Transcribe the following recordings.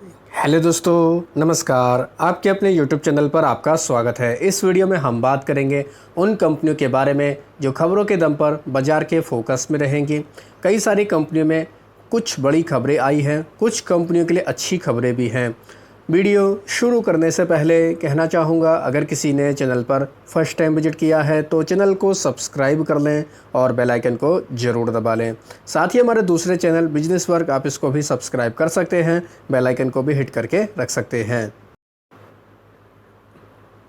Hello दोस्तों, नमस्कार। आपके अपने यूट्यूब चैनल पर आपका स्वागत है। इस वीडियो में हम बात करेंगे उन कंपनियों के बारे में जो खबरों के दम पर बाज़ार के फोकस में रहेंगी। कई सारी कंपनियों में कुछ बड़ी खबरें आई हैं, कुछ कंपनियों के लिए अच्छी खबरें भी हैं। वीडियो शुरू करने से पहले कहना चाहूँगा, अगर किसी ने चैनल पर फर्स्ट टाइम विजिट किया है तो चैनल को सब्सक्राइब कर लें और बेल आइकन को ज़रूर दबा लें। साथ ही हमारे दूसरे चैनल बिजनेस वर्क, आप इसको भी सब्सक्राइब कर सकते हैं, बेल आइकन को भी हिट करके रख सकते हैं।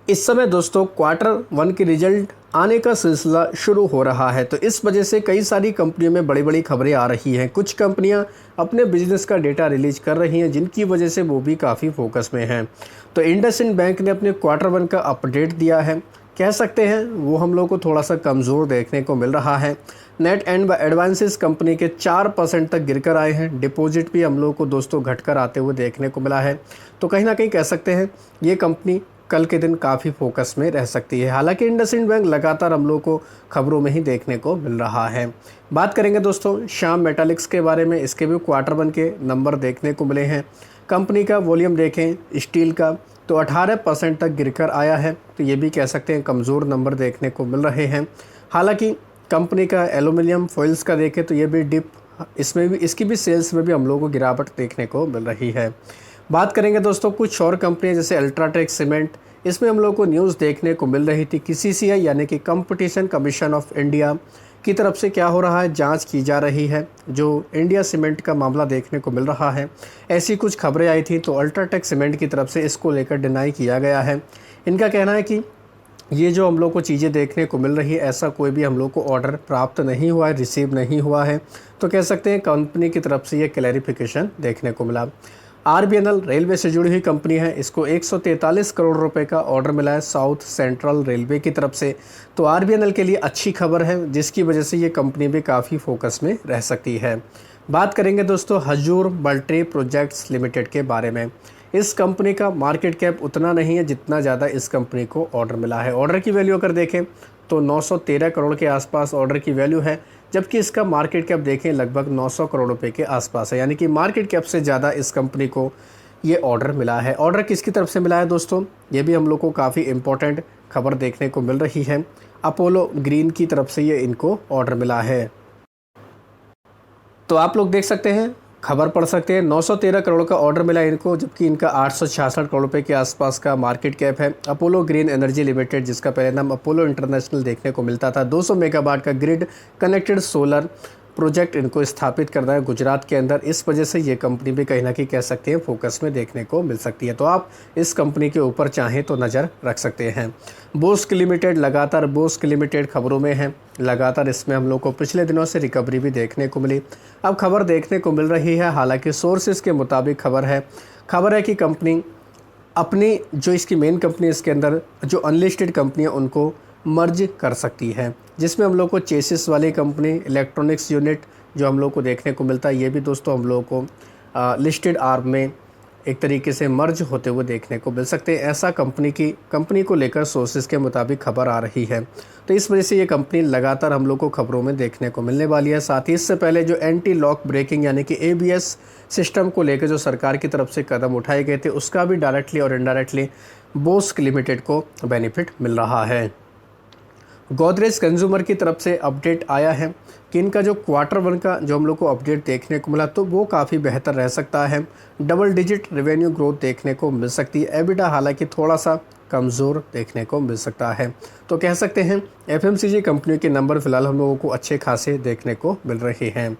इस समय दोस्तों क्वार्टर 1 की रिजल्ट आने का सिलसिला शुरू हो रहा है, तो इस वजह से कई सारी कंपनियों में बड़ी बड़ी खबरें आ रही हैं। कुछ कंपनियां अपने बिजनेस का डेटा रिलीज कर रही हैं, जिनकी वजह से वो भी काफ़ी फोकस में हैं। तो इंडसइंड बैंक ने अपने क्वार्टर 1 का अपडेट दिया है। कह सकते हैं वो हम लोग को थोड़ा सा कमज़ोर देखने को मिल रहा है। नेट एंड एडवांसेस कंपनी के 4% तक गिरकर आए हैं। डिपॉजिट भी हम लोग को दोस्तों घटकर आते हुए देखने को मिला है। तो कहीं ना कहीं कह सकते हैं ये कंपनी कल के दिन काफ़ी फोकस में रह सकती है। हालांकि इंडसइंड बैंक लगातार हम लोग को खबरों में ही देखने को मिल रहा है। बात करेंगे दोस्तों श्याम मेटालिक्स के बारे में। इसके भी क्वार्टर 1 के नंबर देखने को मिले हैं। कंपनी का वॉल्यूम देखें स्टील का तो 18% तक गिरकर आया है, तो ये भी कह सकते हैं कमज़ोर नंबर देखने को मिल रहे हैं। हालांकि कंपनी का एल्यूमिनियम फॉइल्स का देखें तो ये भी डिप, इसमें भी इसकी भी सेल्स में भी हम लोगों को गिरावट देखने को मिल रही है। बात करेंगे दोस्तों कुछ और कंपनियां जैसे अल्ट्राटेक सीमेंट, इसमें हम लोग को न्यूज़ देखने को मिल रही थी कि CCI यानी कि कंपटीशन कमीशन ऑफ इंडिया की तरफ से क्या हो रहा है, जांच की जा रही है। जो इंडिया सीमेंट का मामला देखने को मिल रहा है, ऐसी कुछ खबरें आई थी, तो अल्ट्राटेक सीमेंट की तरफ से इसको लेकर डिनाई किया गया है। इनका कहना है कि ये जो हम लोग को चीज़ें देखने को मिल रही है, ऐसा कोई भी हम लोग को ऑर्डर प्राप्त नहीं हुआ है, रिसीव नहीं हुआ है। तो कह सकते हैं कंपनी की तरफ से ये क्लैरिफिकेशन देखने को मिला। RBNL रेलवे से जुड़ी हुई कंपनी है। इसको 143 करोड़ रुपए का ऑर्डर मिला है साउथ सेंट्रल रेलवे की तरफ से। तो RBNL के लिए अच्छी खबर है, जिसकी वजह से ये कंपनी भी काफ़ी फोकस में रह सकती है। बात करेंगे दोस्तों हजूर मल्टी प्रोजेक्ट्स लिमिटेड के बारे में। इस कंपनी का मार्केट कैप उतना नहीं है जितना ज़्यादा इस कंपनी को ऑर्डर मिला है। ऑर्डर की वैल्यू अगर देखें तो 913 करोड़ के आसपास ऑर्डर की वैल्यू है, जबकि इसका मार्केट कैप देखें लगभग 900 करोड़ रुपए के आसपास है। यानी कि मार्केट कैप से ज़्यादा इस कंपनी को ये ऑर्डर मिला है। ऑर्डर किसकी तरफ से मिला है दोस्तों, ये भी हम लोग को काफ़ी इंपॉर्टेंट खबर देखने को मिल रही है। अपोलो ग्रीन की तरफ से ये इनको ऑर्डर मिला है। तो आप लोग देख सकते हैं, खबर पढ़ सकते हैं, 913 करोड़ का ऑर्डर मिला इनको, जबकि इनका 866 करोड़ रुपए के आसपास का मार्केट कैप है। अपोलो ग्रीन एनर्जी लिमिटेड, जिसका पहले नाम अपोलो इंटरनेशनल देखने को मिलता था, 200 मेगावाट का ग्रिड कनेक्टेड सोलर प्रोजेक्ट इनको स्थापित करना है गुजरात के अंदर। इस वजह से ये कंपनी भी कहीं ना कहीं कह सकते हैं फोकस में देखने को मिल सकती है। तो आप इस कंपनी के ऊपर चाहें तो नज़र रख सकते हैं। बोस्क लिमिटेड, लगातार बोस्क लिमिटेड खबरों में है। लगातार इसमें हम लोग को पिछले दिनों से रिकवरी भी देखने को मिली, अब खबर देखने को मिल रही है। हालांकि सोर्सेज के मुताबिक खबर है कि कंपनी अपनी जो इसकी मेन कंपनी, इसके अंदर जो अनलिस्टेड कंपनी है उनको मर्ज कर सकती है, जिसमें हम लोग को चेसिस वाली कंपनी, इलेक्ट्रॉनिक्स यूनिट जो हम लोग को देखने को मिलता है, ये भी दोस्तों हम लोग को लिस्टेड आर्म में एक तरीके से मर्ज होते हुए देखने को मिल सकते हैं। ऐसा कंपनी को लेकर सोर्सेज के मुताबिक खबर आ रही है। तो इस वजह से ये कंपनी लगातार हम लोग को खबरों में देखने को मिलने वाली है। साथ ही इससे पहले जो एंटी लॉक ब्रेकिंग यानी कि ABS सिस्टम को लेकर जो सरकार की तरफ से कदम उठाए गए थे, उसका भी डायरेक्टली और इनडायरेक्टली बोस्क लिमिटेड को बेनिफिट मिल रहा है। गोदरेज कंज्यूमर की तरफ से अपडेट आया है कि इनका जो क्वार्टर 1 का जो हम लोग को अपडेट देखने को मिला, तो वो काफ़ी बेहतर रह सकता है। डबल डिजिट रेवेन्यू ग्रोथ देखने को मिल सकती है। एबिटा हालांकि थोड़ा सा कमज़ोर देखने को मिल सकता है। तो कह सकते हैं FMCG कंपनियों के नंबर फिलहाल हम लोगों को अच्छे खासे देखने को मिल रहे हैं।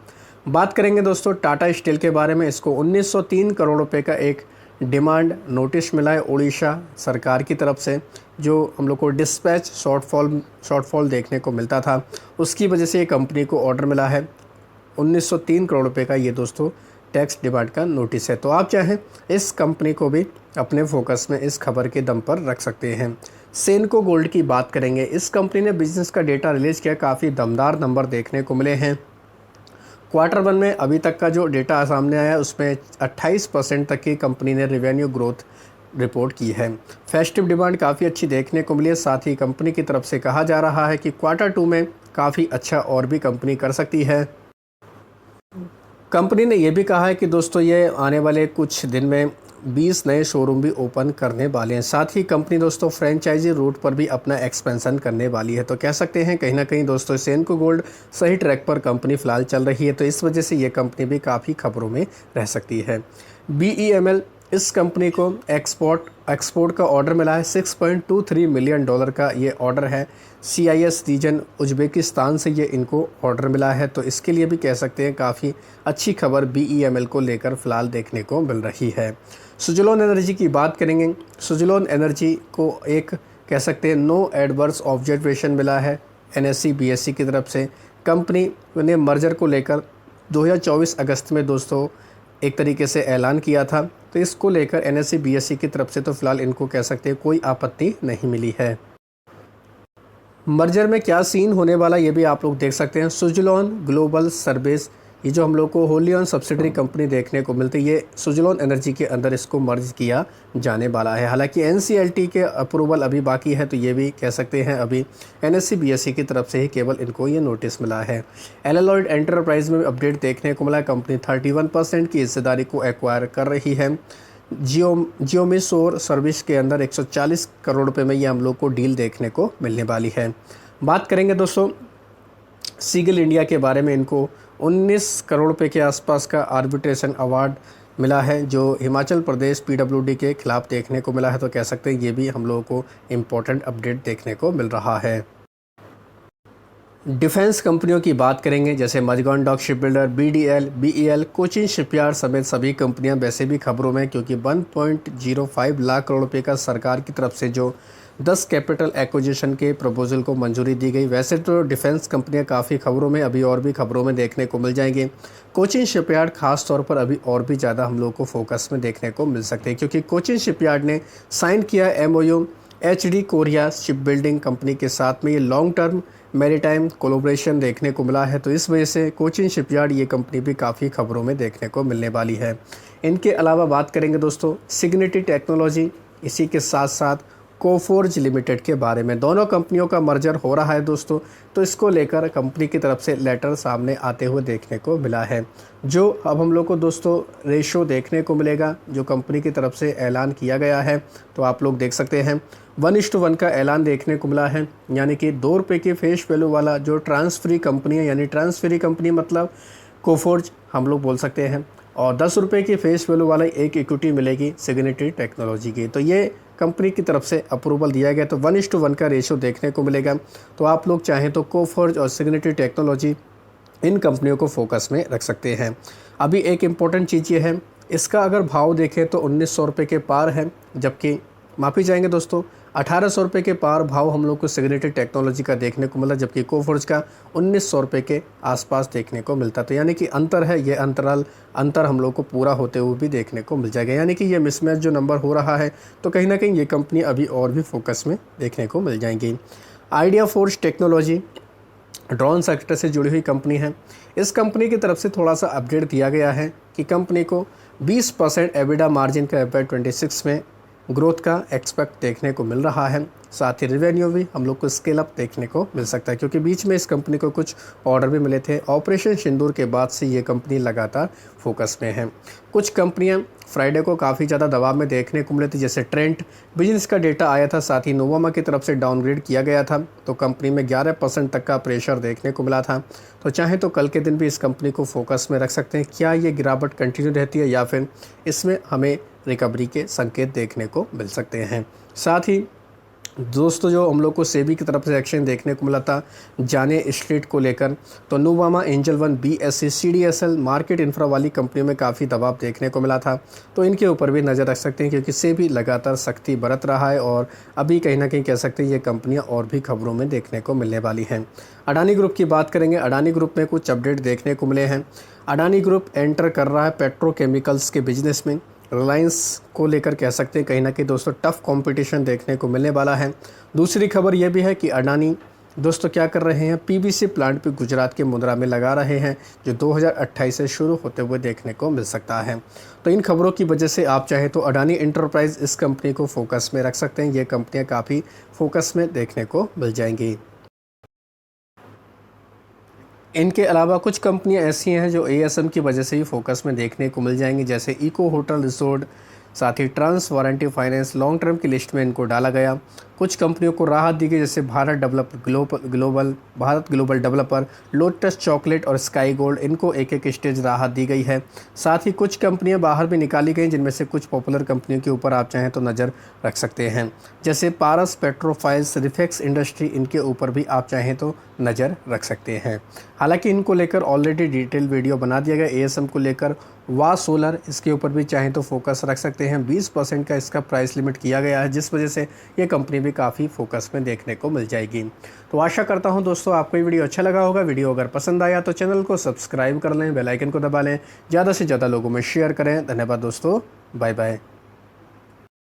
बात करेंगे दोस्तों टाटा स्टील के बारे में। इसको 1903 करोड़ रुपए का एक डिमांड नोटिस मिला है उड़ीसा सरकार की तरफ से। जो हम लोग को डिस्पैच शॉर्टफॉल देखने को मिलता था, उसकी वजह से ये कंपनी को ऑर्डर मिला है 1903 करोड़ रुपए का। ये दोस्तों टैक्स डिमांड का नोटिस है। तो आप चाहें इस कंपनी को भी अपने फोकस में इस खबर के दम पर रख सकते हैं। सेनको गोल्ड की बात करेंगे। इस कंपनी ने बिजनेस का डेटा रिलीज़ किया, काफ़ी दमदार नंबर देखने को मिले हैं। क्वार्टर 1 में अभी तक का जो डेटा सामने आया उसमें 28% तक की कंपनी ने रेवेन्यू ग्रोथ रिपोर्ट की है। फेस्टिव डिमांड काफ़ी अच्छी देखने को मिली है। साथ ही कंपनी की तरफ से कहा जा रहा है कि क्वार्टर 2 में काफ़ी अच्छा और भी कंपनी कर सकती है। कंपनी ने यह भी कहा है कि दोस्तों ये आने वाले कुछ दिन में 20 नए शोरूम भी ओपन करने वाले हैं। साथ ही कंपनी दोस्तों फ्रेंचाइजी रूट पर भी अपना एक्सपेंशन करने वाली है। तो कह सकते हैं कहीं ना कहीं दोस्तों सेनको गोल्ड सही ट्रैक पर कंपनी फ़िलहाल चल रही है, तो इस वजह से ये कंपनी भी काफ़ी खबरों में रह सकती है। BEML, इस कंपनी को एक्सपोर्ट का ऑर्डर मिला है। $6.23 मिलियन का ये ऑर्डर है। CIS रीजन उज्बेकिस्तान से ये इनको ऑर्डर मिला है, तो इसके लिए भी कह सकते हैं काफ़ी अच्छी खबर BEML को लेकर फ़िलहाल देखने को मिल रही है। सुजलोन एनर्जी की बात करेंगे। सुजलोन एनर्जी को एक कह सकते हैं नो एडवर्स ऑब्जर्वेशन मिला है NSE BSE की तरफ से। कंपनी ने मर्जर को लेकर 2024 अगस्त में दोस्तों एक तरीके से ऐलान किया था, तो इसको लेकर NSE BSE की तरफ से तो फ़िलहाल इनको कह सकते हैं कोई आपत्ति नहीं मिली है। मर्जर में क्या सीन होने वाला ये भी आप लोग देख सकते हैं। सुजलोन ग्लोबल सर्विस, ये जो हम लोग को होली ऑन सब्सिडरी कंपनी देखने को मिलती है, ये सुजलोन एनर्जी के अंदर इसको मर्ज किया जाने वाला है। हालांकि NCLT के अप्रूवल अभी बाकी है, तो ये भी कह सकते हैं अभी NSE BSE की तरफ से ही केवल इनको ये नोटिस मिला है। एलालॉयड एंटरप्राइज में अपडेट देखने को मिला। कंपनी 31% की हिस्सेदारी को एक्वायर कर रही है। जियोमी सोर सर्विस के अंदर 140 करोड़ रुपए में ये हम लोग को डील देखने को मिलने वाली है। बात करेंगे दोस्तों सीगल इंडिया के बारे में। इनको 19 करोड़ रुपए के आसपास का आर्बिट्रेशन अवार्ड मिला है, जो हिमाचल प्रदेश PWD के खिलाफ देखने को मिला है। तो कह सकते हैं ये भी हम लोगों को इम्पोर्टेंट अपडेट देखने को मिल रहा है। डिफेंस कंपनियों की बात करेंगे, जैसे Mazagon dock shipbuilder, BDL, BEL, Cochin shipyard समेत सभी कंपनियां वैसे भी खबरों में, क्योंकि 1.05 लाख करोड़ रुपए का सरकार की तरफ से जो 10 कैपिटल एक्विजिशन के प्रपोजल को मंजूरी दी गई। वैसे तो डिफेंस कंपनियां काफ़ी खबरों में, अभी और भी खबरों में देखने को मिल जाएंगी। कोचिन शिपयार्ड खास तौर पर अभी और भी ज़्यादा हम लोग को फोकस में देखने को मिल सकते हैं, क्योंकि कोचिन शिपयार्ड ने साइन किया MOU HD Korea ship building company के साथ में। ये लॉन्ग टर्म मैरीटाइम कोलैबोरेशन देखने को मिला है, तो इस वजह से कोचिन शिपयार्ड ये कंपनी भी काफ़ी खबरों में देखने को मिलने वाली है। इनके अलावा बात करेंगे दोस्तों सिग्निटी टेक्नोलॉजी, इसी के साथ साथ कोफोर्ज लिमिटेड के बारे में। दोनों कंपनियों का मर्जर हो रहा है दोस्तों, तो इसको लेकर कंपनी की तरफ से लेटर सामने आते हुए देखने को मिला है। जो अब हम लोग को दोस्तों रेशो देखने को मिलेगा, जो कंपनी की तरफ से ऐलान किया गया है, तो आप लोग देख सकते हैं 1:1 का ऐलान देखने को मिला है। यानी कि ₹2 के फेस वैल्यू वाला जो ट्रांसफ्री कंपनी है, यानी ट्रांसफ्री कंपनी मतलब कोफोर्ज हम लोग बोल सकते हैं, और ₹10 की फेस वैल्यू वाला एक इक्विटी मिलेगी सिग्निटी टेक्नोलॉजी की। तो ये कंपनी की तरफ से अप्रूवल दिया गया, तो 1:1 का रेशो देखने को मिलेगा। तो आप लोग चाहें तो कोफोर्ज और सिग्निटी टेक्नोलॉजी इन कंपनियों को फोकस में रख सकते हैं। अभी एक इम्पॉर्टेंट चीज़ ये है, इसका अगर भाव देखें तो ₹1900 के पार है, जबकि माफ़ी चाहेंगे दोस्तों ₹1800 के पार भाव हम लोग को सिग्निटी टेक्नोलॉजी का देखने को मिला, जबकि कोफोर्ज का ₹1900 के आसपास देखने को मिलता। तो यानी कि अंतर है, ये अंतर हम लोग को पूरा होते हुए भी देखने को मिल जाएगा। यानी कि ये मिसमैच जो नंबर हो रहा है, तो कहीं ना कहीं ये कंपनी अभी और भी फोकस में देखने को मिल जाएंगी। Idea force technology drone sector से जुड़ी हुई कंपनी है। इस कंपनी की तरफ से थोड़ा सा अपडेट दिया गया है कि कंपनी को 20% एबिडा मार्जिन का FY26 में ग्रोथ का एक्सपेक्ट देखने को मिल रहा है। साथ ही रेवेन्यू भी हम लोग को स्केल अप देखने को मिल सकता है, क्योंकि बीच में इस कंपनी को कुछ ऑर्डर भी मिले थे। ऑपरेशन सिंदूर के बाद से ये कंपनी लगातार फोकस में है। कुछ कंपनियां फ्राइडे को काफ़ी ज़्यादा दबाव में देखने को मिली थी, जैसे ट्रेंट बिजनेस का डेटा आया था, साथ ही नोवामा की तरफ से डाउनग्रेड किया गया था, तो कंपनी में 11% तक का प्रेशर देखने को मिला था। तो चाहे तो कल के दिन भी इस कंपनी को फोकस में रख सकते हैं। क्या ये गिरावट कंटिन्यू रहती है या फिर इसमें हमें रिकवरी के संकेत देखने को मिल सकते हैं। साथ ही दोस्तों जो हम लोग को सेबी की तरफ से एक्शन देखने को मिला था जाने स्ट्रीट को लेकर, तो Nuvama, angel one, BSE, CDSL market infra वाली कंपनियों में काफ़ी दबाव देखने को मिला था, तो इनके ऊपर भी नज़र रख सकते हैं, क्योंकि सेबी लगातार सख्ती बरत रहा है और अभी कहीं ना कहीं कह सकते हैं ये कंपनियां और भी खबरों में देखने को मिलने वाली हैं। अडानी ग्रुप की बात करेंगे। अडानी ग्रुप में कुछ अपडेट देखने को मिले हैं। अडानी ग्रुप एंटर कर रहा है पेट्रोकेमिकल्स के बिजनेस में। रिलायंस को लेकर कह सकते हैं कहीं ना कहीं दोस्तों टफ कंपटीशन देखने को मिलने वाला है। दूसरी खबर यह भी है कि अडानी दोस्तों क्या कर रहे हैं, PVC प्लांट पे गुजरात के मुंद्रा में लगा रहे हैं, जो 2028 से शुरू होते हुए देखने को मिल सकता है। तो इन खबरों की वजह से आप चाहे तो अडानी एंटरप्राइज इस कंपनी को फोकस में रख सकते हैं। ये कंपनियाँ काफ़ी फोकस में देखने को मिल जाएंगी। इनके अलावा कुछ कंपनियां ऐसी हैं जो ASM की वजह से ही फोकस में देखने को मिल जाएंगी, जैसे इको होटल रिसोर्ट, साथ ही Transwarranty finance long term की लिस्ट में इनको डाला गया। कुछ कंपनियों को राहत दी गई, जैसे Bharat global developer, lotus chocolate और स्काई गोल्ड, इनको एक एक स्टेज राहत दी गई है। साथ ही कुछ कंपनियां बाहर भी निकाली गई, जिनमें से कुछ पॉपुलर कंपनियों के ऊपर आप चाहें तो नज़र रख सकते हैं, जैसे पारस पेट्रोफाइल्स, रिफेक्स इंडस्ट्री, इनके ऊपर भी आप चाहें तो नज़र रख सकते हैं। हालांकि इनको लेकर ऑलरेडी डिटेल वीडियो बना दिया गया। एएसएम को लेकर वा सोलर, इसके ऊपर भी चाहें तो फोकस रख सकते हैं। 20% का इसका प्राइस लिमिट किया गया है, जिस वजह से ये कंपनी भी काफ़ी फोकस में देखने को मिल जाएगी। तो आशा करता हूं दोस्तों आपको ये वीडियो अच्छा लगा होगा। वीडियो अगर पसंद आया तो चैनल को सब्सक्राइब कर लें, बेल आइकन को दबा लें, ज़्यादा से ज़्यादा लोगों में शेयर करें। धन्यवाद दोस्तों, बाय बाय।